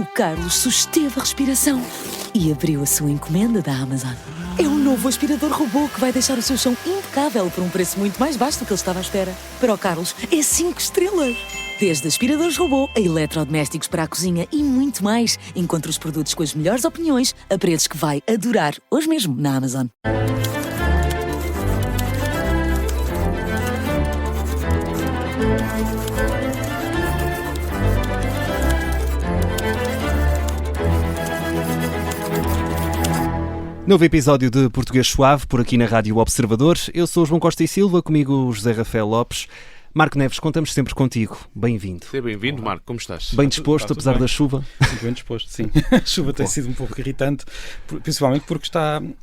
O Carlos susteve a respiração e abriu a sua encomenda da Amazon. É um novo aspirador robô que vai deixar o seu chão impecável por um preço muito mais baixo do que ele estava à espera. Para o Carlos, é 5 estrelas. Desde aspiradores robô a eletrodomésticos para a cozinha e muito mais. Encontre os produtos com as melhores opiniões a preços que vai adorar hoje mesmo na Amazon. Novo episódio de Português Suave, por aqui na Rádio Observador. Eu sou o João Costa e Silva, comigo o José Rafael Lopes. Marco Neves, contamos sempre contigo. Bem-vindo. Seja bem-vindo, Marco. Como estás? Bem disposto, apesar da chuva? Bem disposto, sim. A chuva tem sido um pouco irritante, principalmente porque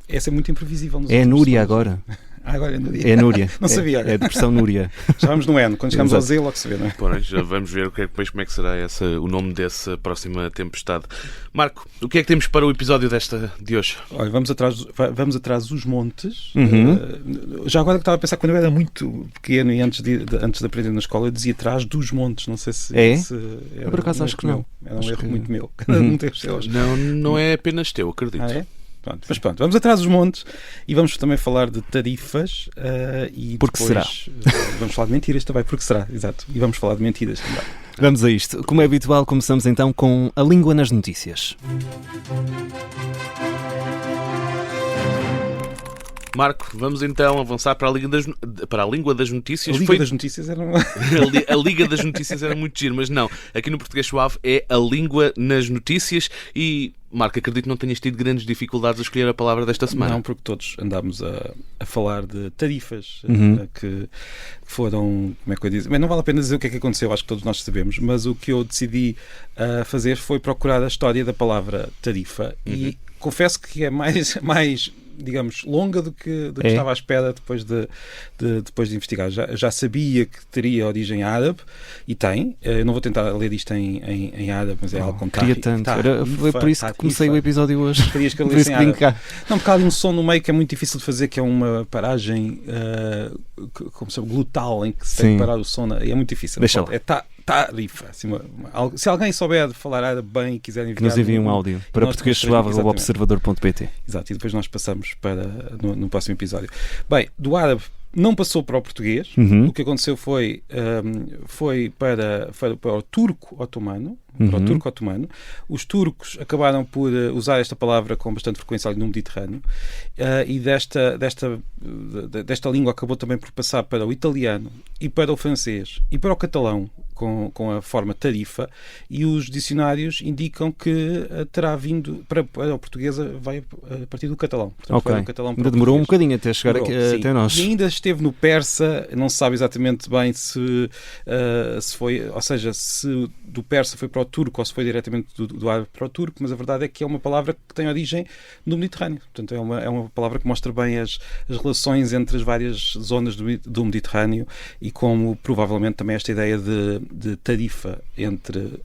é ser muito imprevisível. É a Núria agora. Agora é Núria. É a Núria. Não sabia. É a depressão Núria. Já vamos no N. Quando chegamos ao Z, logo se vê, não é? Bom, já vamos ver depois como é que será o nome dessa próxima tempestade. Marco, o que é que temos para o episódio de hoje? Olha, vamos atrás dos montes. Já agora que estava a pensar, quando eu era muito pequeno e antes de aprender na escola, eu dizia atrás dos montes. Não sei se... Eu por acaso acho que não. Era um erro muito meu. Não teve seus. Não é apenas teu, acredito. Ah, é? Pronto, mas pronto, vamos atrás dos montes e vamos também falar de tarifas e porque depois vamos falar de mentiras também, porque será, exato, e vamos falar de mentiras também. Vamos a isto. Como é habitual, começamos então com a língua nas notícias. Marco, vamos então avançar para a Língua das Notícias. A Liga das Notícias era a Liga das Notícias era muito giro, mas não. Aqui no Português Suave é a Língua nas Notícias e, Marco, acredito que não tenhas tido grandes dificuldades a escolher a palavra desta semana. Não, porque todos andámos a falar de tarifas que foram, como é que eu digo? Bem, não vale a pena dizer o que é que aconteceu, acho que todos nós sabemos, mas o que eu decidi fazer foi procurar a história da palavra tarifa e confesso que é mais digamos, longa do que estava à espera depois de investigar. Já sabia que teria origem árabe, e tem. Eu não vou tentar ler isto em árabe, mas é algo como queria tanto. Foi por isso que comecei o episódio hoje. Querias que eu lesse em árabe. Não, porque há ali um som no meio que é muito difícil de fazer, que é uma paragem como se chama, glutal, em que se tem que parar o som. É muito difícil. Deixa é tarifa. Assim, se alguém souber falar árabe bem e quiser enviar... Nos enviem um áudio para portuguessuave@observador.pt. Exato, e depois nós passamos no próximo episódio. Bem, do árabe não passou para o português. O que aconteceu foi para o turco otomano. Para o turco otomano. Os turcos acabaram por usar esta palavra com bastante frequência ali no Mediterrâneo, e desta língua acabou também por passar para o italiano e para o francês e para o catalão com a forma tarifa, e os dicionários indicam que terá vindo para a portuguesa, vai a partir do catalão. Portanto, ok, ainda demorou um bocadinho até chegar até nós. E ainda esteve no persa, não se sabe exatamente bem se foi, ou seja, se do persa foi para o turco ou se foi diretamente do árabe para o turco, mas a verdade é que é uma palavra que tem origem no Mediterrâneo. Portanto, é uma palavra que mostra bem as relações entre as várias zonas do Mediterrâneo, e como provavelmente também esta ideia de tarifa entre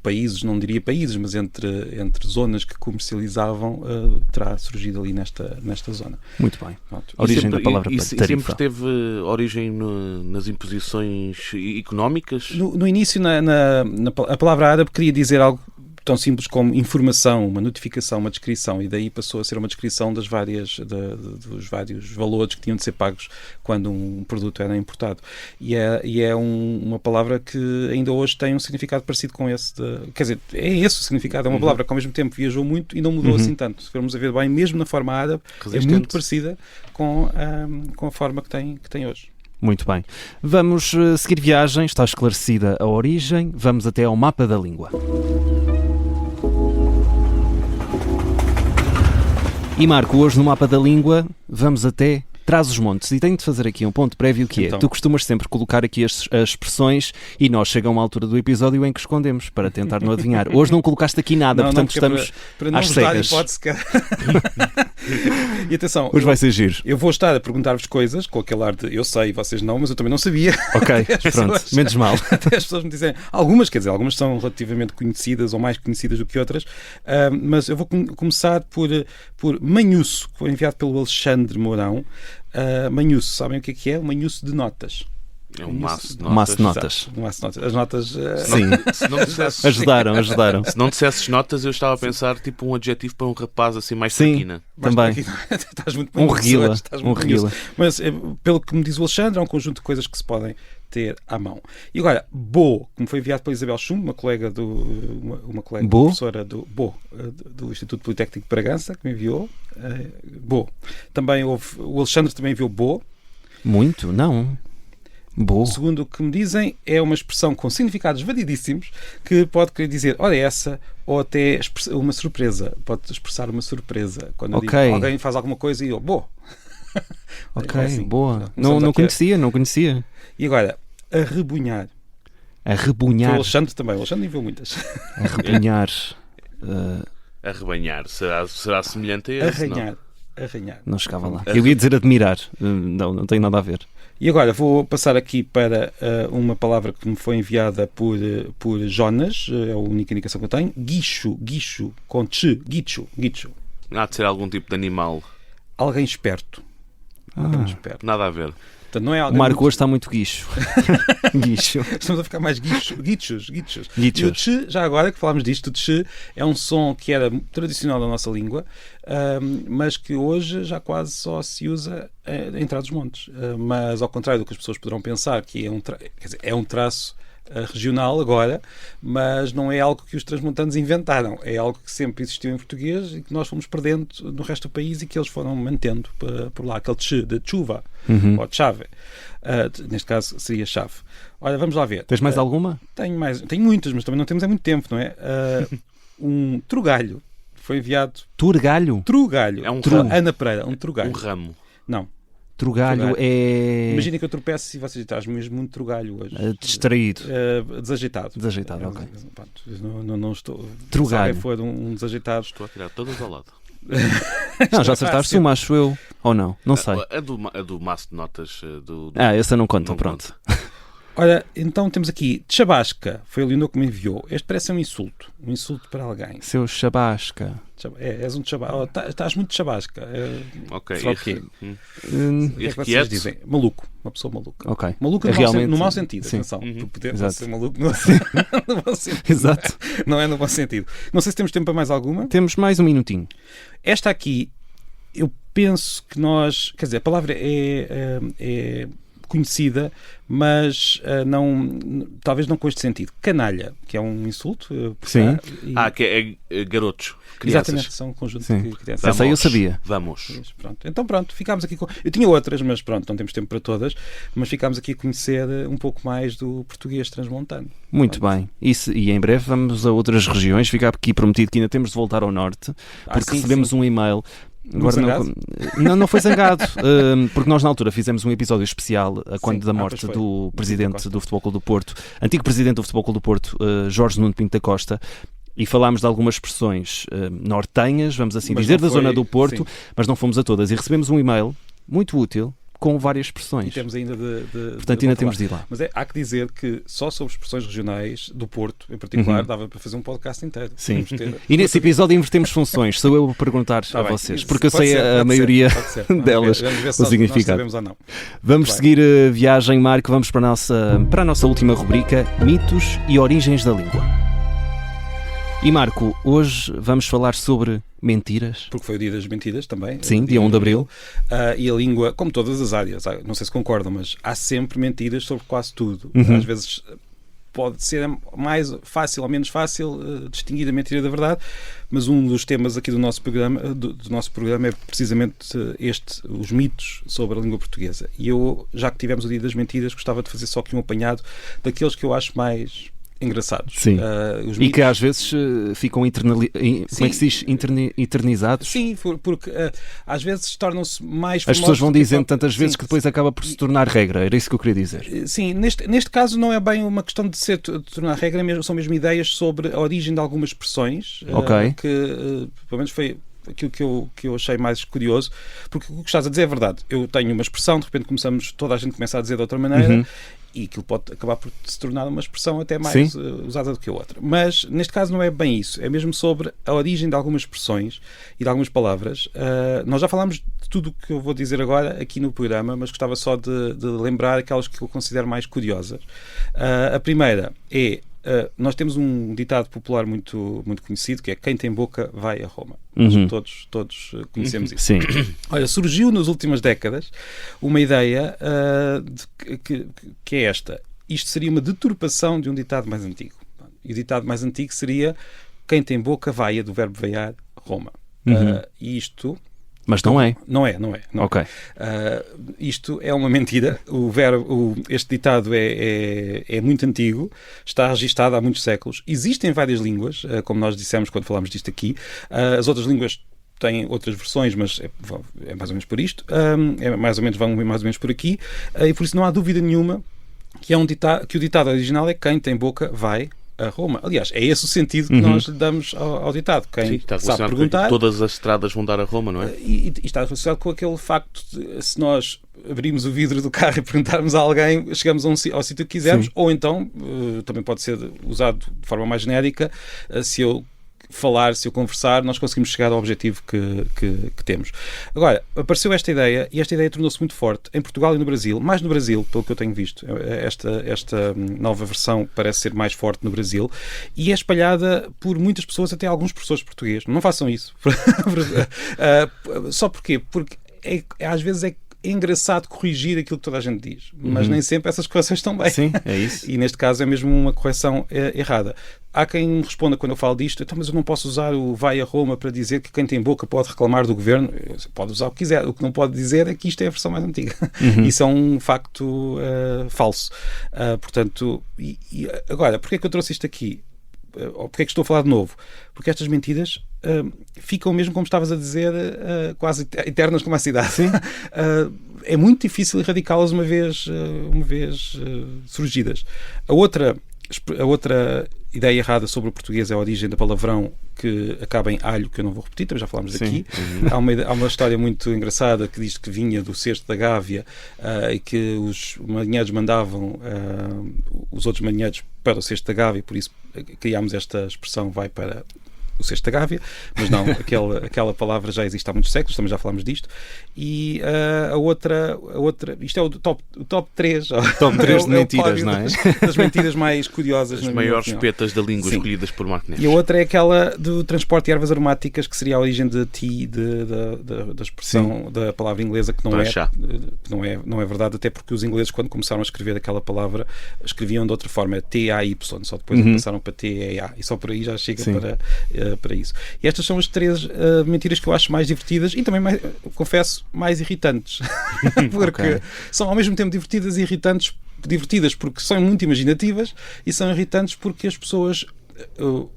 países, não diria países, mas entre zonas que comercializavam, terá surgido ali nesta zona. Muito bem. Pronto. A origem da palavra tarifa. E sempre teve origem nas imposições económicas? No início, a palavra árabe queria dizer algo tão simples como informação, uma notificação, uma descrição, e daí passou a ser uma descrição dos vários valores que tinham de ser pagos quando um produto era importado. E é uma palavra que ainda hoje tem um significado parecido com esse. Quer dizer, é esse o significado. É uma palavra que ao mesmo tempo viajou muito e não mudou assim tanto. Se formos a ver bem, mesmo na forma árabe, é muito parecida com a forma que tem hoje. Muito bem. Vamos seguir viagem. Está esclarecida a origem. Vamos até ao mapa da língua. E Marco, hoje no mapa da língua vamos até Trás-os-Montes, e tenho de fazer aqui um ponto prévio que tu costumas sempre colocar aqui as expressões e nós chega a uma altura do episódio em que escondemos para tentar não adivinhar. Hoje não colocaste aqui nada, portanto estamos para às cegas. E atenção, hoje vai ser giro. Eu vou estar a perguntar-vos coisas com aquele ar de eu sei e vocês não, mas eu também não sabia. Ok, pronto, menos mal. Até as pessoas me dizem, algumas são relativamente conhecidas ou mais conhecidas do que outras, mas eu vou começar por Manhuço, que foi enviado pelo Alexandre Mourão. Manhuço, sabem o que é? O Manhuço de notas. É um maço de Um maço de notas. Exato, um maço de notas. As notas... Sim. Se não dissesses, Ajudaram. se não dissesses notas, eu estava a pensar tipo um adjetivo para um rapaz assim mais Sim. traquina. Também. Estás muito bem. Um reguila. Mas, pelo que me diz o Alexandre, é um conjunto de coisas que se podem ter à mão. E agora, Bo, que me foi enviado pela Isabel Chumbo, uma colega professora do Instituto Politécnico de Bragança, que me enviou. Bo. Também o Alexandre também enviou Bo. Muito? Não. Boa. Segundo o que me dizem, é uma expressão com significados variedíssimos que pode querer dizer, olha essa, ou até uma surpresa. Pode expressar uma surpresa. Quando alguém faz alguma coisa e eu, boa. Ok, assim, boa. Não conhecia. E agora, arrebunhar. Arrebunhar. Foi o Alexandre também. O Alexandre enviou muitas. Arrebunhar. Arrebanhar. Será semelhante a esse? Arranhar. Não chegava lá. Eu ia dizer admirar. Não tem nada a ver. E agora vou passar aqui para uma palavra que me foi enviada por Jonas, é a única indicação que eu tenho. Guicho, com tch, guicho. Há de ser algum tipo de animal. Alguém esperto. Nada a ver. Portanto, não é O Marco hoje está muito guicho. Guicho. Estamos a ficar mais guichos. Guichos. E o tch, já agora que falámos disto, o tch é um som que era tradicional da nossa língua, mas que hoje já quase só se usa em Trás-os-Montes. Mas ao contrário do que as pessoas poderão pensar, que é um traço regional agora, mas não é algo que os transmontanos inventaram, é algo que sempre existiu em português e que nós fomos perdendo no resto do país e que eles foram mantendo por lá, aquele tch de chuva, ou chave, neste caso seria chave. Olha, vamos lá ver. Tens mais alguma? Tenho muitas, mas também não temos muito tempo, não é? Um trugalho foi enviado. Trugalho? Trugalho. É um ramo. Ana Pereira, um trugalho. Um ramo. Não. Trugalho é... Imagina que eu tropeço e vocês estás mesmo muito trugalho hoje. Distraído. Desajeitado. Desajeitado, ok. Não estou... Trugalho. Se alguém for um desajeitado... Estou a tirar todas ao lado. Não, já acertaste uma, acho eu. Ou não? Não sei. A do maço de notas essa não conta, pronto. Olha, então temos aqui Chabasca, foi a Leonor que me enviou. Este parece um insulto para alguém. Seu Chabasca. És um Chabasca. Estás muito Chabasca. Ok. Só que o que é que vocês dizem? Maluco. Uma pessoa maluca. Ok. Maluca no mau sentido. Sim. Atenção. Poder ser maluco no bom sentido. Exato. Não é no bom sentido. Não sei se temos tempo para mais alguma. Temos mais um minutinho. Esta aqui, eu penso que nós... Quer dizer, a palavra é conhecida, mas talvez não com este sentido. Canalha, que é um insulto. Sim. Que é garotos, crianças. Exatamente, são um conjunto Sim. de crianças. Essa aí eu sabia. Vamos. Então pronto, ficámos aqui com... Eu tinha outras, mas pronto, não temos tempo para todas, mas ficámos aqui a conhecer um pouco mais do português transmontano. Muito bem. E em breve vamos a outras regiões. Fica aqui prometido que ainda temos de voltar ao norte, porque recebemos um e-mail. Agora não foi zangado, porque nós na altura fizemos um episódio especial quando da morte do presidente do Futebol Clube do Porto, antigo presidente do Futebol Clube do Porto, Jorge Nuno Pinto da Costa, e falámos de algumas expressões nortenhas, vamos assim dizer, da zona do Porto, mas não fomos a todas, e recebemos um e-mail muito útil com várias expressões. E temos ainda Portanto, ainda temos de ir lá. Mas há que dizer que só sobre expressões regionais do Porto, em particular, dava para fazer um podcast inteiro. Sim. E nesse episódio invertemos funções. Sou eu a perguntar a vocês, porque eu sei a maioria delas o significado. Vamos seguir a viagem, Marco. Vamos para a nossa última rubrica, Mitos e Origens da Língua. E Marco, hoje vamos falar sobre mentiras. Porque foi o dia das mentiras também. Sim, dia 1 de Abril. E a língua, como todas as áreas, não sei se concordam, mas há sempre mentiras sobre quase tudo. Às vezes pode ser mais fácil ou menos fácil distinguir a mentira da verdade, mas um dos temas aqui do nosso programa é precisamente os mitos sobre a língua portuguesa. E eu, já que tivemos o dia das mentiras, gostava de fazer só aqui um apanhado daqueles que eu acho mais engraçados. Sim. E que às vezes ficam eternizados. Sim, porque às vezes tornam-se mais famosos. As pessoas vão dizendo tantas vezes que depois acaba por se tornar regra. Era isso que eu queria dizer. Sim, neste caso não é bem uma questão de tornar regra, são mesmo ideias sobre a origem de algumas expressões. Que pelo menos foi aquilo que eu achei mais curioso, porque o que estás a dizer é verdade. Eu tenho uma expressão, de repente toda a gente começa a dizer de outra maneira, e aquilo pode acabar por se tornar uma expressão até mais usada do que a outra. Mas, neste caso, não é bem isso. É mesmo sobre a origem de algumas expressões e de algumas palavras. Nós já falámos de tudo o que eu vou dizer agora aqui no programa, mas gostava só de lembrar aquelas que eu considero mais curiosas. A primeira é... nós temos um ditado popular muito, muito conhecido, que é: quem tem boca vai a Roma. Todos conhecemos isso. Sim. Olha, surgiu nas últimas décadas uma ideia que é esta. Isto seria uma deturpação de um ditado mais antigo. E o ditado mais antigo seria: quem tem boca vai, do verbo veiar, Roma. E isto... Mas não é. Não é. Ok. Isto é uma mentira. Este ditado é muito antigo, está registado há muitos séculos. Existem várias línguas, como nós dissemos quando falámos disto aqui. As outras línguas têm outras versões, mas é mais ou menos por isto. Vão mais ou menos por aqui. E por isso não há dúvida nenhuma que o ditado original é: quem tem boca vai a Roma. Aliás, é esse o sentido que nós lhe damos ao ditado. Quem sabe perguntar... Todas as estradas vão dar a Roma, não é? E está relacionado com aquele facto de, se nós abrirmos o vidro do carro e perguntarmos a alguém, chegamos ao sítio que quisermos, ou então, também pode ser usado de forma mais genérica, se eu conversar, nós conseguimos chegar ao objetivo que temos. Agora, apareceu esta ideia, e esta ideia tornou-se muito forte em Portugal e no Brasil, mais no Brasil, pelo que eu tenho visto. Esta nova versão parece ser mais forte no Brasil, e é espalhada por muitas pessoas, até alguns professores de português. Não façam isso. Só porquê? Porque às vezes é engraçado corrigir aquilo que toda a gente diz, mas nem sempre essas correções estão bem. Sim, é isso. E neste caso é mesmo uma correção errada. Há quem me responda quando eu falo disto: então, mas eu não posso usar o vai a Roma para dizer que quem tem boca pode reclamar do governo. Pode usar o que quiser. O que não pode dizer é que isto é a versão mais antiga. Isso é um facto falso. Portanto, agora, porquê é que eu trouxe isto aqui? Ou porque é que estou a falar de novo? Porque estas mentiras ficam mesmo, como estavas a dizer, quase eternas como a cidade. É muito difícil erradicá-las uma vez surgidas. A outra ideia errada sobre o português é a origem da palavrão, que acaba em alho, que eu não vou repetir, também já falámos daqui. Há uma história muito engraçada que diz que vinha do cesto da Gávea, e que os marinheiros mandavam os outros marinheiros para o cesto da Gávea, por isso criámos esta expressão: vai para o cesto da Gávea, mas não, aquela palavra já existe há muitos séculos, também já falámos disto. E a outra, isto é o top 3. Top 3 de mentiras, não é? Das mentiras mais curiosas. As maiores petas da língua escolhidas por Marco Neves. E a outra é aquela do transporte de ervas aromáticas, que seria a origem de tea, da expressão da palavra inglesa, que não é verdade, até porque os ingleses, quando começaram a escrever aquela palavra, escreviam de outra forma, T-A-Y, só depois passaram para T-E-A, e só por aí já chega para isso. E estas são as 3 mentiras que eu acho mais divertidas e também, confesso, mais irritantes. Porque são ao mesmo tempo divertidas e irritantes. Divertidas porque são muito imaginativas, e são irritantes porque as pessoas...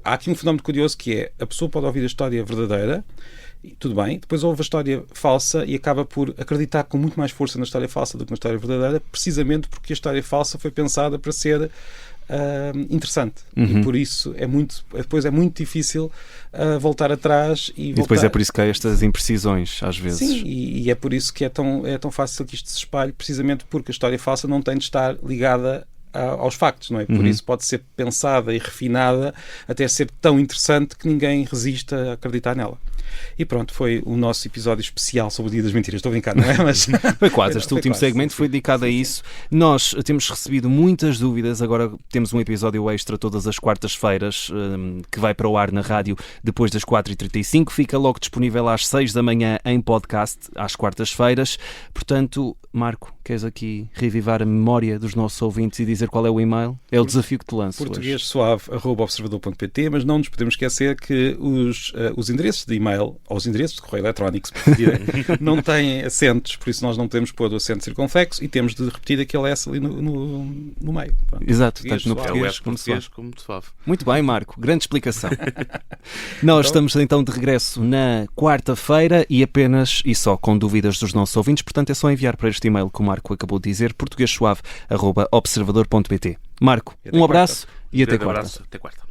há aqui um fenómeno curioso, que é: a pessoa pode ouvir a história verdadeira, tudo bem, depois ouve a história falsa e acaba por acreditar com muito mais força na história falsa do que na história verdadeira, precisamente porque a história falsa foi pensada para ser interessante. E por isso depois é muito difícil voltar atrás e depois é por isso que há estas imprecisões às vezes. Sim, e é por isso que é tão fácil que isto se espalhe, precisamente porque a história falsa não tem de estar ligada aos factos, não é? Por isso pode ser pensada e refinada até ser tão interessante que ninguém resista a acreditar nela. E pronto, foi o nosso episódio especial sobre o Dia das Mentiras. Estou a brincar, não é? Mas foi quase. Este último segmento foi dedicado a isso. Nós temos recebido muitas dúvidas. Agora temos um episódio extra todas as quartas-feiras, que vai para o ar na rádio depois das 4h35. Fica logo disponível às 6 da manhã em podcast, às quartas-feiras. Portanto, Marco, queres aqui revivar a memória dos nossos ouvintes e dizer qual é o e-mail? É o desafio que te lanço portuguesuave@observador.pt, mas não nos podemos esquecer que os endereços de e-mail, ou os endereços de correio eletrónico, não têm acentos, por isso nós não podemos pôr o acento circunflexo e temos de repetir aquele S ali no meio. Pronto. Exato, tanto no português como suave. Muito bem, Marco, grande explicação. Nós estamos então de regresso na quarta-feira e apenas e só com dúvidas dos nossos ouvintes, portanto é só enviar para este e-mail que o Marco acabou de dizer, portuguesuave@observador.pt. Marco, um abraço e até quarta. Até quarta.